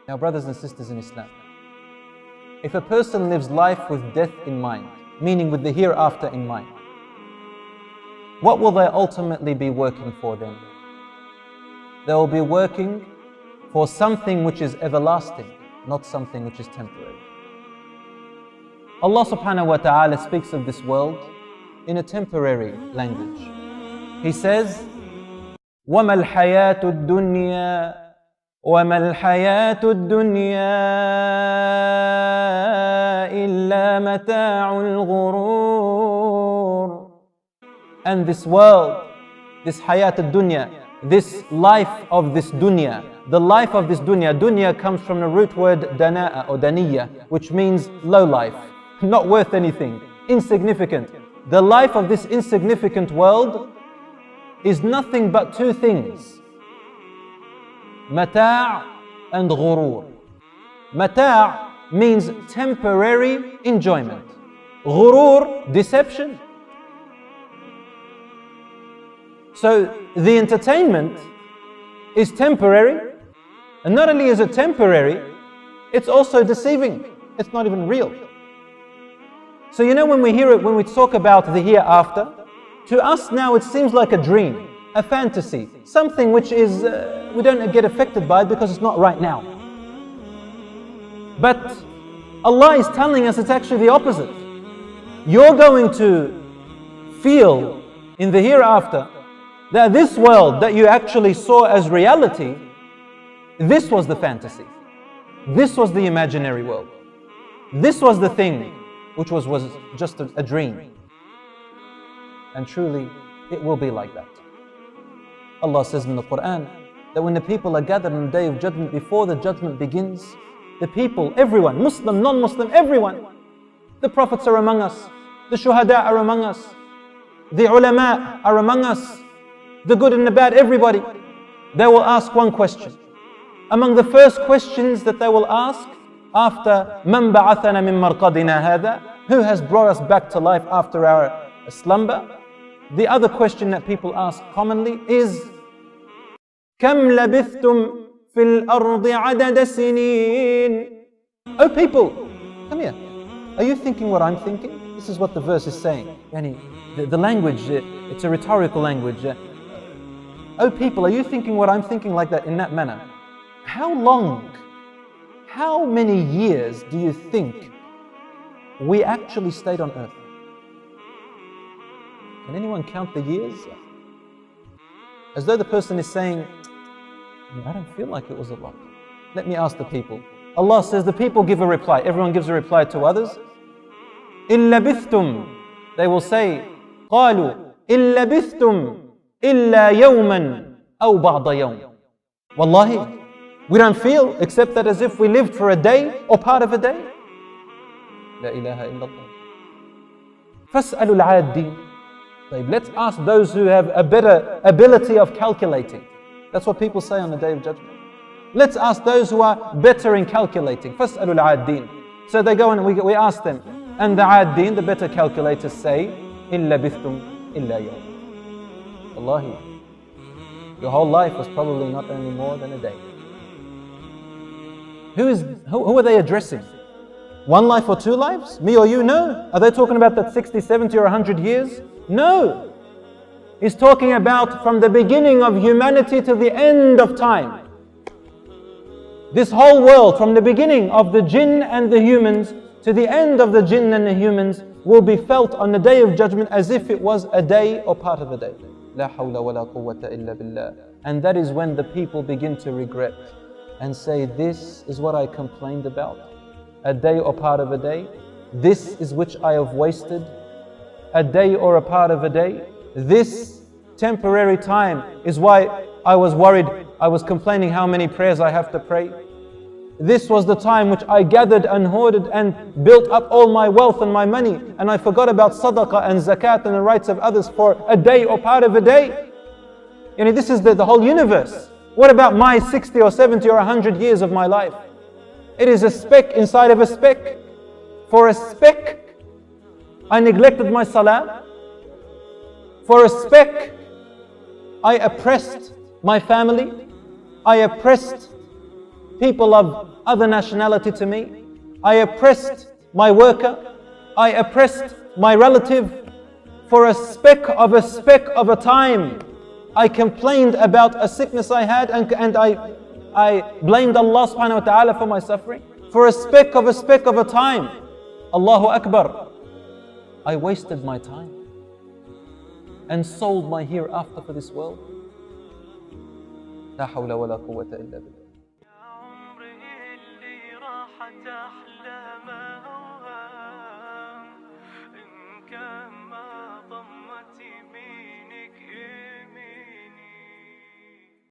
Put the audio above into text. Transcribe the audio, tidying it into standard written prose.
Now, brothers and sisters in Islam, if a person lives life with death in mind, meaning with the hereafter in mind, what will they ultimately be working for then? They will be working for something which is everlasting, not something which is temporary. Allah subhanahu wa ta'ala speaks of this world in a temporary language. He says, وَمَا الْحَيَاةُ الدُّنْيَا وَمَا الْحَيَاةُ الدُّنْيَا إِلَّا مَتَاعُ الْغُرُورِ. And this world, this hayat al-dunya, this life of this dunya, the life of this dunya. Dunya comes from the root word dana'a or daniya, which means low life, not worth anything, insignificant. The life of this insignificant world is nothing but two things: mata' and ghurur. Mata' means temporary enjoyment. Ghurur, deception. So the entertainment is temporary, and not only is it temporary, it's also deceiving. It's not even real. So you know, when we hear it, when we talk about the hereafter, to us now it seems like a dream, a fantasy, something which is, we don't get affected by it because it's not right now. But Allah is telling us it's actually the opposite. You're going to feel in the hereafter that this world that you actually saw as reality, this was the fantasy. This was the imaginary world. This was the thing which was just a dream. And truly, it will be like that. Allah says in the Quran that when the people are gathered on the Day of Judgment, before the judgment begins, the people, everyone, Muslim, non-Muslim, everyone, the prophets are among us, the shuhada are among us, the ulama are among us, the good and the bad, everybody. They will ask one question. Among the first questions that they will ask after مَنْ بَعَثَنَا مِنْ مَرْقَدِنَا هَذَا, who has brought us back to life after our slumber? The other question that people ask commonly is كَمْ لَبِثْتُمْ فِي الْأَرْضِ عَدَدَ سِنِينَ. Oh people, come here. Are you thinking what I'm thinking? This is what the verse is saying. The language, it's a rhetorical language. Oh people, are you thinking what I'm thinking, like that, in that manner? How long, how many years do you think we actually stayed on earth? Can anyone count the years? As though the person is saying, I don't feel like it was a lot. Let me ask the people. Allah says the people give a reply. Everyone gives a reply to others. إِن لَبِثْتُمْ. They will say, قَالُوا إِن لَبِثْتُمْ إِلَّا يَوْمًا أَوْ بَعْضَ يَوْمٍ. Wallahi, we don't feel except that as if we lived for a day or part of a day. La ilaha illallah. فَاسْأَلُوا الْعَادِّينَ. Let's ask those who have a better ability of calculating. That's what people say on the Day of Judgment. Let's ask those who are better in calculating. فَاسْأَلُوا الْعَادِّينَ. So they go and we ask them. And the عادين, the better calculators, say, إِن لَبِثْتُمْ إِلَّا يَوْمًا. Wallahi, your whole life was probably not only more than a day. Who are they addressing? One life or two lives? Me or you? No. Are they talking about that 60, 70 or 100 years? No. He's talking about from the beginning of humanity to the end of time. This whole world, from the beginning of the jinn and the humans to the end of the jinn and the humans, will be felt on the Day of Judgment as if it was a day or part of a day. La hawla wa la quwwata illa billah. And that is when the people begin to regret and say, this is what I complained about. A day or part of a day. This is which I have wasted. A day or a part of a day. This temporary time is why I was worried. I was complaining how many prayers I have to pray. This was the time which I gathered and hoarded and built up all my wealth and my money, and I forgot about sadaqah and zakat and the rights of others for a day or part of a day. This is the whole universe. What about my 60 or 70 or 100 years of my life? It is a speck inside of a speck. For a speck, I neglected my salah. For a speck, I oppressed my family. I oppressed people of other nationality to me. I oppressed my worker. I oppressed my relative. For a speck of a time, I complained about a sickness I had and I blamed Allah subhanahu wa ta'ala for my suffering. For a speck of a time, Allahu Akbar, I wasted my time and sold my hereafter for this world. لا حول ولا قوة إلا بالله.